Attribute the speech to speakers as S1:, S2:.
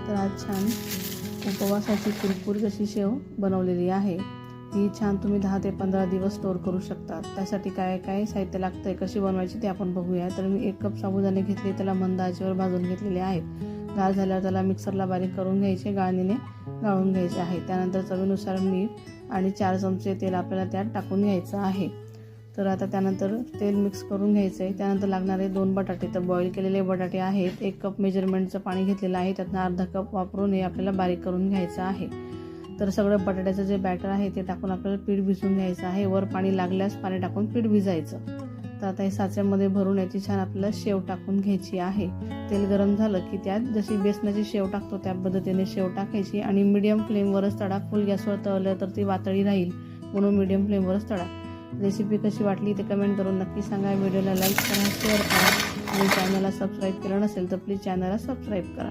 S1: तर आज छान उपवासाची कुरकुरीत अशी शेव बनवलेली आहे। ही छान तुम्ही 10 ते 15 दिवस स्टोर करू शकता। त्यासाठी काय काय साहित्य लागतंय, कशी बनवायची ते आपण बघूया। तर मी 1 कप साबुदाणे घेतले, त्याला मंद आचेवर भाजून घेतलेले आहेत। गार झाल्यावर त्याला मिक्सरला बारीक करून घ्यायचे, गाळणीने गाळून घ्यायचे आहे। त्यानंतर चवीनुसार मीठ आणि 4 चमचे तेल आपल्याला त्यात टाकून घ्यायचं आहे। तर आता त्यानंतर तेल मिक्स करून घ्यायचं आहे। त्यानंतर लागणारे 2 बटाटे, तर बॉईल केलेले बटाटे आहेत। 1 कप मेजरमेंटचं पाणी घेतलेलं आहे, त्यातनं अर्धा कप वापरून हे आपल्याला बारीक करून घ्यायचं आहे। तर सगळं बटाट्याचं जे बॅटर आहे ते टाकून आपल्याला पीठ भिजवून घ्यायचं आहे। वर पाणी लागल्यास पाणी टाकून पीठ भिजायचं। तर आता हे साच्यामध्ये भरून याची छान आपल्याला शेव टाकून घ्यायची आहे। तेल गरम झालं की त्यात जशी बेसनाची शेव टाकतो त्या पद्धतीने शेव टाकायची आणि मीडियम फ्लेमवरच तळा। फुल गॅसवर तळलं तर ती वातळी राहील, म्हणून मीडियम फ्लेमवरच तळा। रेसिपी कशी वाटली ते कमेंट करून नक्की सांगा। व्हिडिओला लाईक करा, शेअर करा आणि चॅनलला सबस्क्राईब केलं नसेल तर प्लीज चॅनलला सबस्क्राईब करा।